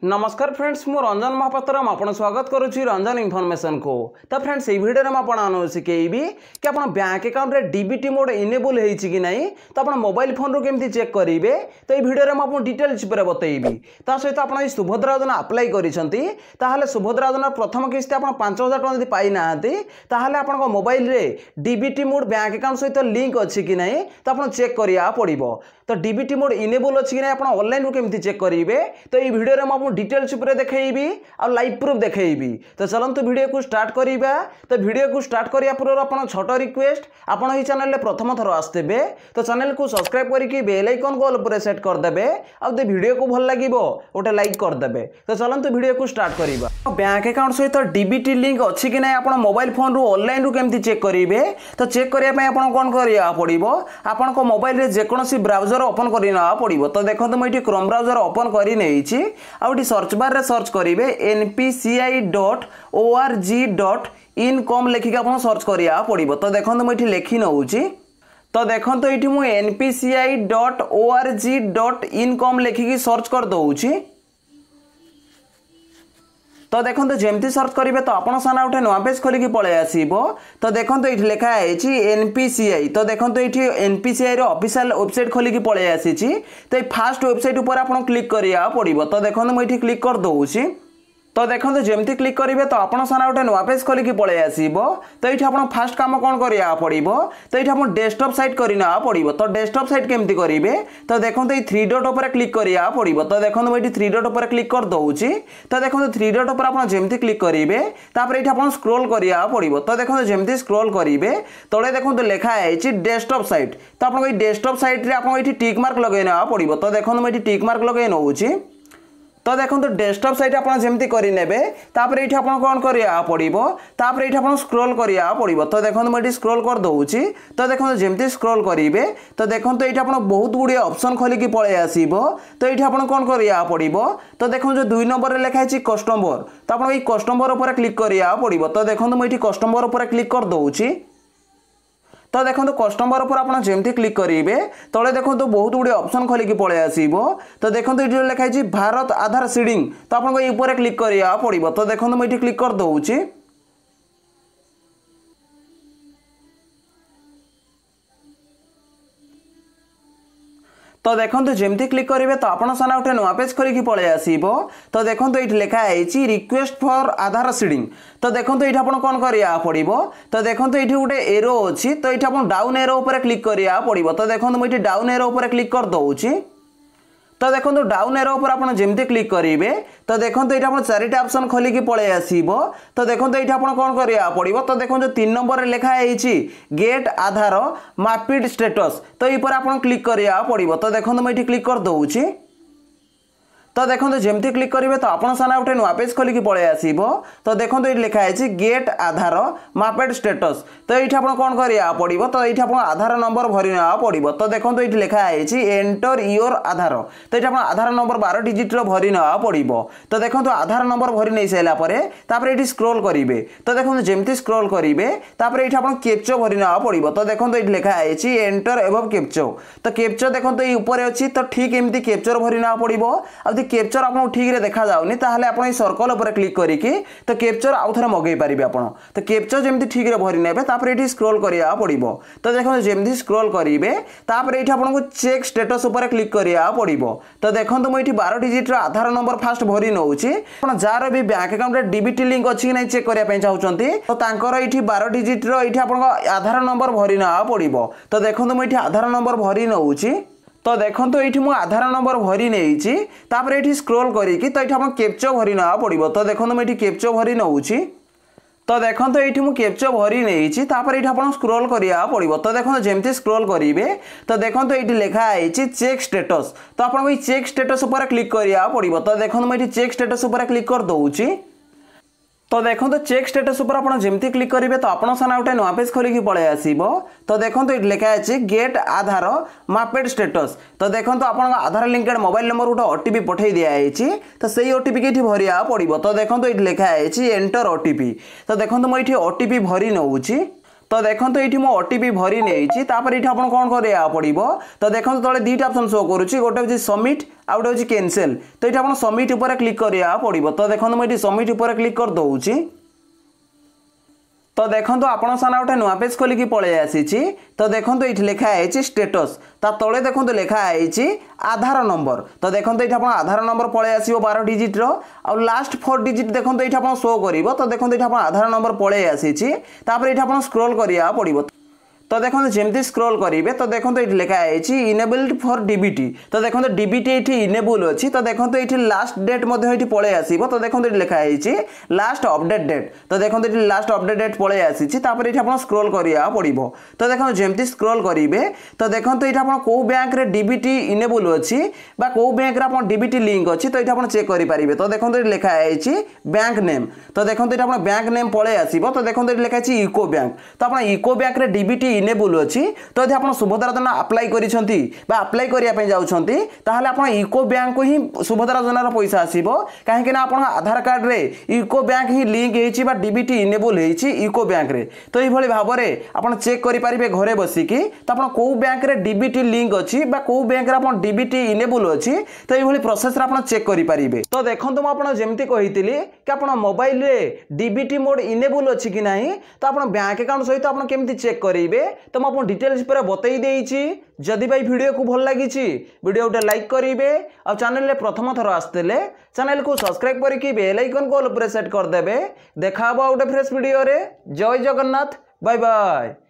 नमस्कार फ्रेंड्स मु रंजन महापात्र आपन स्वागत करुच्ची रंजन इनफॉरमेशन को। तो फ्रेंड्स ये वीडियो में आपको शिखेबी कि आप बैंक अकाउंट रे डीबीटी मोड इनेबल होईची कि नहीं, तो आप मोबाइल फोन रो केमती चेक करेंगे। तो ये वीडियो में आपको डिटेल्स पर बतईबी। ता सहित आप सुभद्रा योजना अप्लाई करिसेंती, ताहाले सुभद्रा योजना प्रथम किस्ती आप 5000 टका यदि पाई नाहांती, ताहाले आपन मोबाइल रे डीबीटी मोड बैंक अकाउंट सहित लिंक अच्छी कि नहीं, तो आपन चेक करिया पड़िबो। तो डीबीटी मोड इनेबल अच्छी कि नहीं आप ऑनलाइन केमती चेक करेंगे, तो ये वीडियो में आपको डिटेल्स ऊपर देखैबी और लाइव प्रूफ देखैबी। तो चलंतु वीडियो को स्टार्ट करिबा। तो वीडियो को स्टार्ट करिया पूर्व आपण छोट रिक्वेस्ट, आपण ही चैनल ले प्रथम थर आस्तेबे तो चैनल को सब्सक्राइब करके बेल आइकन को ऑल पर सेट कर देबे और दे वीडियो को भल लागिवो ओटे लाइक कर देबे। तो चलंतु वीडियो को स्टार्ट करिबा। बैंक अकाउंट सहित डीबीटी लिंक अछि कि नै आपण मोबाइल फोन रो ऑनलाइन रो केमती चेक करिवे। तो चेक करिया पय आपण कोन करिया पड़िबो, आपण को मोबाइल रे जे कोनोसी ब्राउजर ओपन करिना पड़िबो। तो देखंतु मैं इठी क्रोम ब्राउजर ओपन करि नेछि आ इठी सर्च बार रे सर्च करिवे npci.org.in लिखिक आप सर्च करिया पड़िबो। तो देखंतु मैं इठी लिखि नउछि। तो देखंतु इठी मु npci.org.in लिखिक सर्च कर दउछि। तो देखो जमती सर्च करेंगे तो आपन सामने गोटे नुआ पेज खोलिकी पलि आसो। तो देखो ये लिखा है एनपीसीआई। तो देखो ये एनपीसीआई ऑफिशियल वेबसाइट खोलिकी पलि आसी। तो ये फास्ट वेबसाइट ऊपर आप क्लिक करिया पड़िबो। तो देखो मुझे क्लिक कर दउछि। तो देखो जमती क्लिक करेंगे तो आपन सामने गोटे नुआ पेज खोलिकी पलि आसो। तो ये आप फास्ट काम कौन करिया पड़िबो, तो ये आप डेस्कटॉप साइट करना पड़िबो। तो डेस्कटॉप साइट केमती करेंगे, तो देखो ये 3 डॉट ऊपर क्लिक करिया पड़िबो। तो देखो मुझे 3 डॉट ऊपर क्लिक कर दउछि। तो देखो 3 डॉट ऊपर आप जमती क्लिक करेंगे तापर ये आप स्क्रॉल करिया पड़िबो। तो देखो जमती स्क्रॉल करेंगे तले देखो लिखा है डेस्कटॉप साइट। तो आप डेस्कटॉप साइट रे आप टिक मार्क लगेना पड़िबो। तो देखो मुझे टिक मार्क लगे नउछि। तो देखो डेस्कटॉप साइट आप जमती करेंगे तापर ये आप कौन करिया पड़िबो, तापर ये आप स्क्रॉल करिया पड़िबो। तो देखो मुझे स्क्रॉल कर दउछि। तो देखो जमती स्क्रॉल करेंगे तो देखो ये आप बहुत गुड़िया ऑप्शन खोलिकी पलि आसो। तो ये आप कौन करिया पड़िबो, तो देखो जो 2 नंबर लिखा है कस्टमर। तो आप कस्टमर ऊपर क्लिक करिया पड़िबो। तो देखो मुझे कस्टमर ऊपर क्लिक कर दउछि। तो देखो कस्टमर ऊपर आप जमती क्लिक करेंगे तले देखो बहुत गुड़े ऑप्शन खोलिकी पलि आसो। तो देखो ये लिखा है भारत आधार सीडिंग। तो आपको ये ऊपर क्लिक करिया पड़िबो। तो देखो मुझे क्लिक कर दउछि। तो देखो जमती क्लिक करेंगे तो आपन सामने गोटे नुआ पेज खोलिकी पलि आसो। तो देखो ये लिखा है रिक्वेस्ट फॉर आधार सीडिंग। तो देखो ये आप कौन करिया पड़िबो, तो देखो ये गोटे एरो अच्छी। तो ये आप डाउन एरो ऊपर क्लिक करिया पड़िबो। तो देखो मुझे डाउन एरो ऊपर क्लिक कर दउछि। तो देखो डाउन एरो ऊपर आप जमती क्लिक करेंगे तो देखो ये आप 4टा ऑप्शन खोलिकी पलि आसो। तो देखो ये आप कौन करिया पड़िबो, तो देखो जो 3 नंबर लिखा है गेट आधार मैपिड स्टेटस। तो ये आप क्लिक करिया पड़िबो। तो देखो मुझे क्लिक कर दउछि। तो देखो जमती क्लिक करेंगे तो आपन सामने गोटे नुआ पेज खोलिकी पलि आसो। तो देखो ये लिखा है गेट आधार मैपेड स्टेटस। तो ये आप कौन करिया पड़िबो, तो ये आप आधार नंबर भरिना पड़िबो। तो देखो ये लिखा है एंटर योर आधार। तो ये आप आधार नंबर 12 डिजिट रो भरिना पड़िबो। तो देखो आधार नंबर भरि नै सैला परे तापर ये स्क्रॉल करेंगे। तो देखो जमती स्क्रॉल करेंगे तापर ये आप कैप्चा भरिना पड़िबो। तो देखो ये लिखा है एंटर एबव कैप्चा। तो कैप्चा देखो ये ऊपर अच्छी। तो ठीक एमती कैप्चर भरिना पड़िबो। आ कैप्चर आपको ठीक रे देखा जाउनी ताहले आपण सर्कल ऊपर क्लिक करिकि तो कैप्चर आउ थरे मगै पारिबे आपण। तो कैप्चर जेमती ठीक रे भरि नेबे तापर एठी स्क्रॉल करिया पड़िबो। तो देखो जेमती स्क्रॉल करिवे तापर एठी आपनको चेक स्टेटस ऊपर क्लिक करिया पड़िबो। तो देखंतु म एठी 12 डिजिट रो आधार नंबर फास्ट भरि नउछि। आपण जार भी बैंक अकाउंट रे डीबीटी लिंक अछि कि नै चेक करिया पय चाहउचंती, तो तांकर एठी 12 डिजिट रो एठी आपनको आधार नंबर भरि ना पड़िबो। तो देखंतु म एठी आधार नंबर भरि नउछि। तो देखो ये मुझे आधार नंबर भरी नहीं तापर ये स्क्रॉल करी तो ये कैप्चा भरी ना पड़ो। तो देखो मुझे कैप्चा भरी नउछि। तो देखो ये मुझे कैप्चा भरी नहीं तापर ये आप स्क्रॉल करिया पड़ो। तो देखो जमती स्क्रॉल करेंगे तो देखो ये लिखा है चेक स्टेटस। तो आपको ये चेक स्टेटस ऊपर क्लिक करिया पड़ो। तो देखो मुझे चेक स्टेटस ऊपर क्लिक कर दउछि। तो देखो चेक स्टेटस ऊपर आप जमती क्लिक करेंगे तो आपन सामने गोटे नुआ पेज खोलिकी पलि आसो। तो देखो ये लिखा है गेट आधार मैपेड स्टेटस। तो देखो आप आधार लिंकेड मोबाइल नंबर गोटे ओटीपी पठे दिखाई। तो सही ओटीपी की भरिया पड़ो। तो देखो ये लिखा है एंटर ओटीपी। तो देखो मुझे ओटीपी भरी नउछि। तो देखो ये मो ओटीपी भरी नहीं तापर ये आपको कौन करा पड़ो तो देखो तले दुईटा ऑप्शन शो करुच्ची गोटे हूँ सबमिट आ गोटे हूँ कैंसिल तो ये आपको सबमिट उपर क्लिक करा पड़ो तो देखो मुझे सबमिट उपर क्लिक कर दूची तो देखो आपण सामने गोटे नुआ पेज खोलिकी पलि आसी तो देखो ये लिखाई स्टेटस ता तले देखो लिखाई आधार नंबर तो देखो ये आधार नंबर पलि आसो 12 डिजिट रो लास्ट 4 डिजिट देखो ये आप शो कर तो देखो ये आधार नंबर पलि आसी ये आप स्क्रोल करा पड़ो तो देखो जमती स्क्रोल करेंगे तो देखो ये लिखाई इनेबल्ड फॉर डीबीटी तो देखो डीबीटी ये इनेबल अच्छी तो देखो ये लास्ट डेट ये पलि आसो तो देखो ये लिखाई लास्ट अपडेट डेट तो देखो ये लास्ट अपडेट डेट पलि आसी ये आप स्क्रोल करा पड़ो तो देखो जमती स्क्रोल करेंगे तो देखो ये आप कौ बैंक रे डीबीटी इनेबल अच्छी कौ बैंक रे डीबीटी लिंक अच्छी तो ये आप चेक करेंगे तो देखो ये लिखाई बैंक नेम तो देखो ये बैंक नेम पलि आसो तो देखो ये लिखाई यूको बैंक तो आप यूको बैंक रे डीबीटी इनेबल अच्छी तो यदि आप सुभद्रा योजना अप्लाई करिसेंती बा अप्लाई करिया पे जाउछंती ताहले आप यूको बैंक को ही सुभद्रा योजनार पैसा आसीबो काहे कि ना आपण आधार कार्ड रे यूको बैंक ही लिंक हेछि बा डीबीटी इनेबल हेछि यूको बैंक रे तो एई भली भाबरे आपण चेक करि परिबे घरे बसिकी तो आपण को बैंक रे डीबीटी लिंक अछि बा को बैंक रे आपण डीबीटी इनेबल अछि तो एई भली प्रोसेस रे आपण चेक करि परिबे तो देखंतु म आपण जेमति कहितिली कि आपण मोबाइल रे डीबीटी मोड इनेबल अछि कि नाही तो आपण बैंक अकाउंट सहित आपण केमति चेक करिवे तो मैं आपको डिटेल्स पर बतई देइछि जदि भाई वीडियो को भल लगी वीडियो गोटे लाइक करेंगे और चैनल रे प्रथम थर आसते चैनल को सब्सक्राइब करके बेल आइकन को ऑल पर सेट करदे देखा गोटे फ्रेश वीडियो रे जय जगन्नाथ बाय बाय।